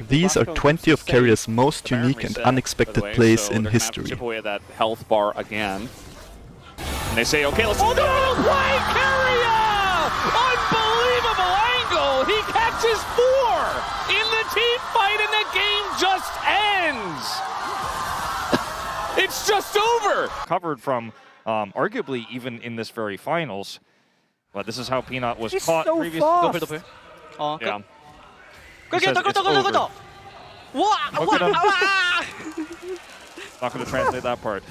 These are 20 of Keria's most unique and unexpected plays in history. Chip away at that health bar again. And they say, okay, let's go. Play Keria! Unbelievable angle! He catches 4 in the team fight and the game just ends! It's just over! Covered from, arguably, even in this very finals. But this is how Peanut was caught so previously. Yeah. Not going to translate that part.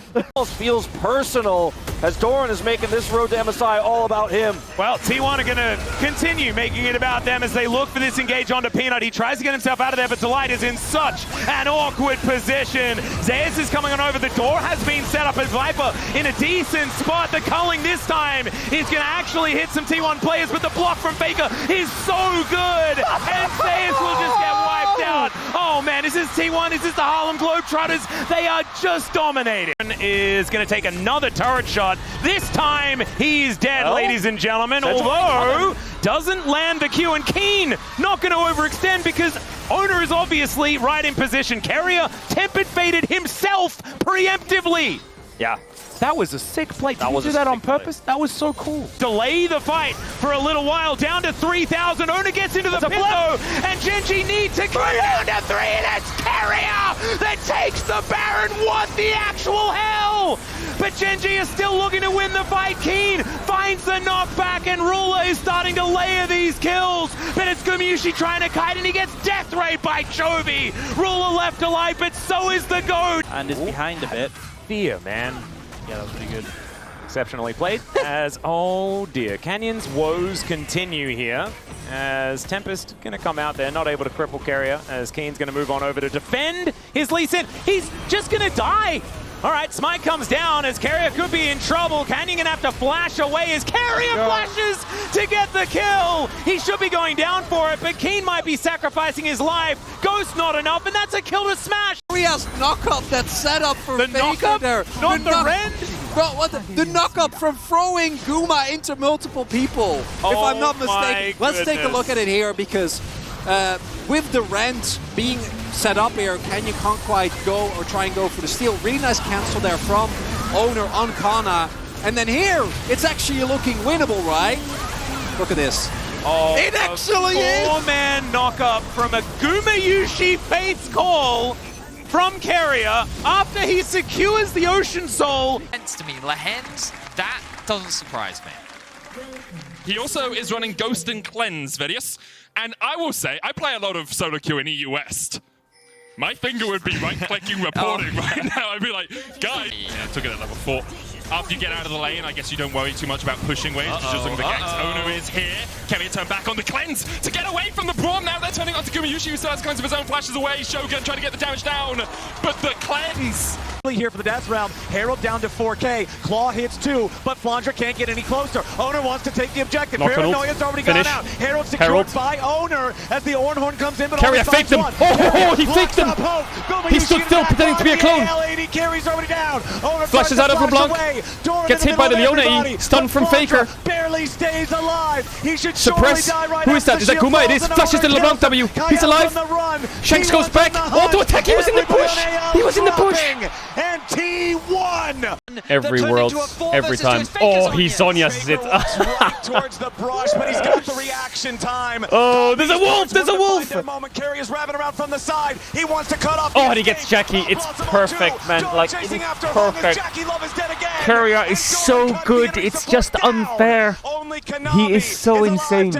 Feels personal as Doran is making this road to MSI all about him. Well, T1 are going to continue making it about them as they look for this engage onto Peanut. He tries to get himself out of there, but Delight is in such an awkward position. Zeus is coming on over. The door has been set up as Viper in a decent spot. The culling this time is going to actually hit some T1 players, but the block from Faker is so good. And Zeus will just get wiped out. Oh man, is this T1? Is this the Harlem Globetrotters? They are just dominating. Is going to take another turret shot. This time he's dead, ladies and gentlemen. Although doesn't land the Q, and Keen not going to overextend because Owner is obviously right in position. Keria tempered faded himself preemptively. Yeah. That was a sick play. Did That you was do a that on sick play. purpose? That was so cool. Delay the fight for a little while, down to 3,000. Owner gets into the pit though, and Genji needs to go down to 3, and it's Keria that takes the Baron. What the actual hell? But Genji is still looking to win the fight. Keen finds the knockback, and Ruler is starting to layer these kills. But it's Gumyushi trying to kite, and he gets death ray by Chovy. Ruler left alive, but so is the GOAT. And is behind a bit. Fear, man. Yeah, that was pretty good. Exceptionally played. As, oh dear, Canyon's woes continue here. As Tempest gonna come out there, not able to cripple Keria. As Keen's gonna move on over to defend his Lee Sin. He's just gonna die. All right, Smite comes down as Keria could be in trouble. Canyon gonna have to flash away as Keria flashes to get the kill. He should be going down for it, but Keen might be sacrificing his life. Ghost not enough, and that's a kill to smash. Keria's knock-up that's set up for The Faker knock-up? there. Not the rend? Bro, what the knock-up from throwing Guma into multiple people, if I'm not mistaken. Let's take a look at it here because with the rend being set up here, Canyon can't quite go or try and go for the steal. Really nice cancel there from Owner on Kana. And then here, it's actually looking winnable, right? Look at this. Oh, It actually is! 4-man knock-up from a Gumyushi Fates call from Keria after he secures the Ocean Soul. To me, Lahens, that doesn't surprise me. He also is running Ghost and Cleanse, Vidius. And I will say, I play a lot of solo queue in EU West. My finger would be right-clicking reporting right now. I'd be like, guys. Yeah, took it at level 4. After you get out of the lane, I guess you don't worry too much about pushing waves. Just looking for ganks. Owner is here. Keria turn back on the Cleanse to get away from the Braum. Now they're turning onto Gumyushi, who still has Cleanse of his own, flashes away. Shogun trying to get the damage down, but the Cleanse. Here for the death round. Herald down to 4K. Claw hits 2, but Flandra can't get any closer. Owner wants to take the objective. Paranoia's already gone out. Herald secured by Owner as the Ornhorn comes in, but Keria faked him. Oh, he faked him. He stood still pretending to be a clone. Carries already down. Owner Flashes out of LeBlanc. Gets hit by the Leona. Stunned from Faker. Barely stays alive. He should Suppress. die right. Who is that? Is that Guma? It is. Flashes to LeBlanc W. He's alive. Shanks goes back. Auto attack. He was in the bush. He was in the bush. And T1. Every world, every time. Oh, he Sonya's it. Towards the brush, but he's got the reaction time. Oh, there's a wolf. There's a wolf. Keria's wrapping around from the side. He wants to cut off. Oh, and he gets Jackie. It's perfect, man. Like, it is perfect. Keria is so good. It's just unfair. He is so insane.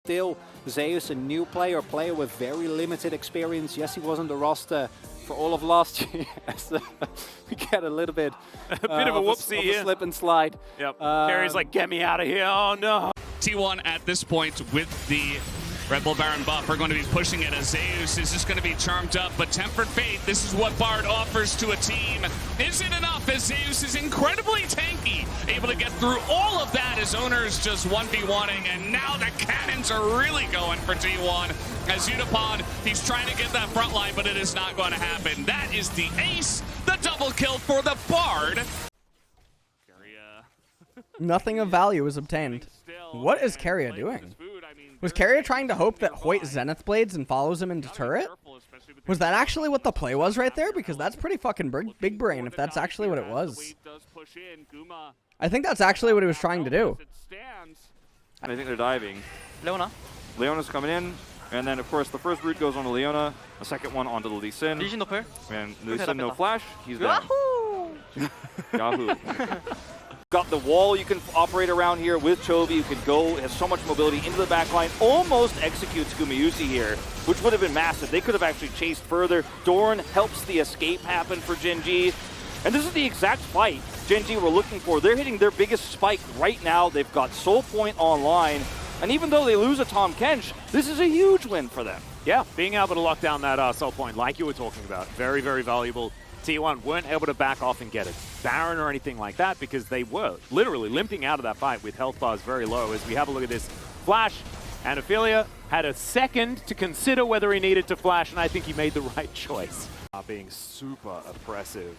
Still, Zeus, a new player with very limited experience. Yes, he was on the roster for all of last year. We get a little bit, of a whoopsie here. Slip and slide. Yep. Keria's like, get me out of here. Oh no. T1 at this point with the Red Bull Baron buff are going to be pushing it as Zeus is just going to be charmed up, but Tempered Fate, this is what Bard offers to a team. Is it enough as Zeus is incredibly tanky, able to get through all of that as Owner's just 1v1ing, and now the cannons are really going for T1. As Unipon, he's trying to get that front line, but it is not going to happen. That is the ace, the double kill for the Bard. Nothing of value is obtained. What is Keria doing? Was Keria trying to hope that Hoyt Zenith Blades and follows him into turret? Was that actually what the play was right there? Because that's pretty fucking big brain if that's actually what it was. I think that's actually what he was trying to do. I think they're diving. Leona. Leona's coming in, and then of course the first root goes on to Leona, the second one onto the Lee Sin. And Lee Sin no flash, he's down. Yahoo! Got the wall you can operate around here with Chovy. You can go, has so much mobility into the back line. Almost executes Gumayusi here, which would have been massive. They could have actually chased further. Dorn helps the escape happen for Gen G. And this is the exact fight Gen G were looking for. They're hitting their biggest spike right now. They've got Soul Point online. And even though they lose a Tom Kench, this is a huge win for them. Yeah, being able to lock down that Soul Point, like you were talking about, very, very valuable. T1 weren't able to back off and get it Baron or anything like that because they were literally limping out of that fight with health bars very low. As we have a look at this flash, and Ophelia had a second to consider whether he needed to flash, and I think he made the right choice. Being super oppressive.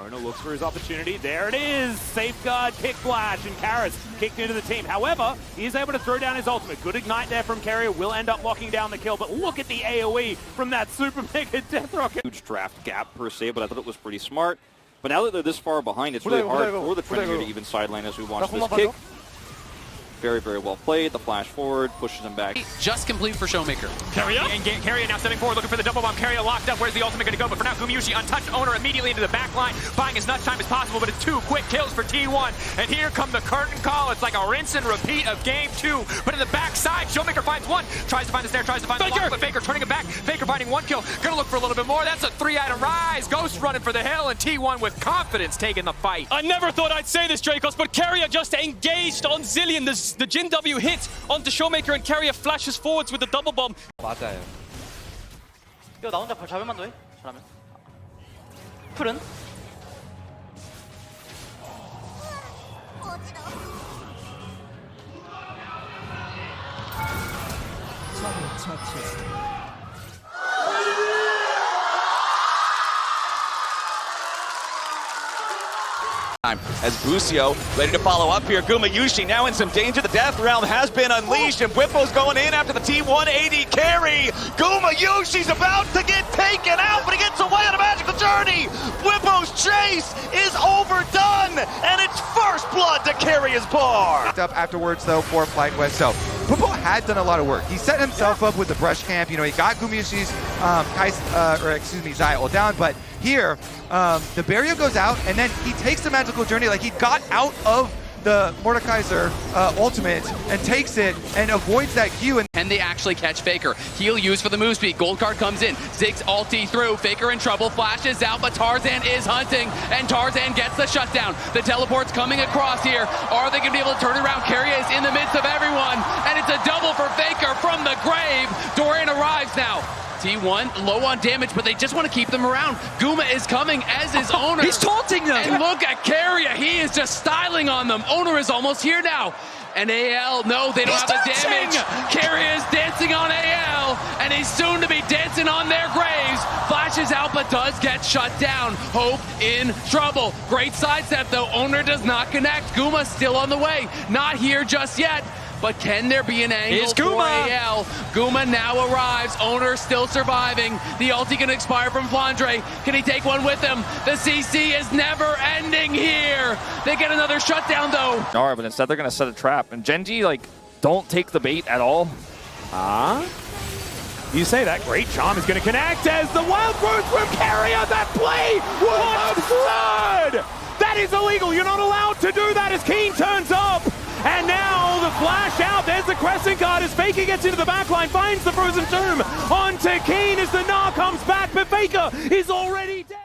Ona looks for his opportunity. There it is! Safeguard, kick flash, and Karis kicked into the team. However, he is able to throw down his ultimate. Good ignite there from Keria. Will end up locking down the kill, but look at the AoE from that super mega death rocket. Huge draft gap per se, but I thought it was pretty smart. But now that they're this far behind, it's really hard for the Trent here to even sideline as we watch this kick. Very, very well played. The flash forward pushes him back. Just complete for Showmaker. Keria? And Keria now stepping forward, looking for the double bomb. Keria locked up. Where's the ultimate going to go? But for now, Gumayusi untouched. Owner immediately into the back line, buying as much time as possible, but it's 2 quick kills for T1. And here come the curtain call. It's like a rinse and repeat of game 2. But in the backside, Showmaker finds one. Tries to find the snare, tries to find the block, but Faker turning it back. Faker finding 1 kill. Gonna look for a little bit more. That's a 3-item rise. Ghost running for the hill, and T1 with confidence taking the fight. I never thought I'd say this, Dracos, but Keria just engaged on Zillion. The Jin W hit onto Showmaker, and Keria flashes forwards with the double bomb. 맞아요. 이거 나 혼자 잡을만도 해. 잘하면. 풀은? As Busio ready to follow up here. Gumayusi now in some danger. The Death Realm has been unleashed, and Whippo's going in after the T180 carry. Gumayusi's about to get taken out, but he gets away on a magical journey. Whippo's chase is overdone, and it's first blood to Keria's bar. Up afterwards, though, for Flight West. So Whippo had done a lot of work. He set himself up with the brush camp. You know, he got Gumayusi's Zai all down, but here, the barrier goes out, and then he takes the magical journey. Like, he got out of the Mordekaiser ultimate and takes it and avoids that Q. Can they actually catch Faker? He'll use for the move speed. Gold card comes in. Ziggs ulti through. Faker in trouble. Flashes out, but Tarzan is hunting, and Tarzan gets the shutdown. The teleport's coming across here. Are they going to be able to turn it around? Keria is in the midst of everyone, and it's a double for Faker from the grave. Dorian arrives now. T1 low on damage, but they just want to keep them around. Guma is coming, as is Owner. He's taunting them! And look at Keria. He is just styling on them. Owner is almost here now. And AL, no, they don't have the damage. Keria is dancing on AL, and he's soon to be dancing on their graves. Flashes out, but does get shut down. Hope in trouble. Great sidestep, though. Owner does not connect. Guma still on the way. Not here just yet. But can there be an angle for AL? Guma now arrives. Owner still surviving. The ulti can expire from Flandre. Can he take one with him? The CC is never ending here. They get another shutdown, though. No, but instead they're going to set a trap. And Gen G, like, don't take the bait at all. You say that. Great charm is going to connect as the wild growth from Keria. That play was absurd. That is illegal. You're not allowed to do that as Keen turns up. And now the flash out. There's the crescent guard as Faker gets into the backline, finds the frozen tomb onto Keen as the Gnar comes back, but Faker is already dead.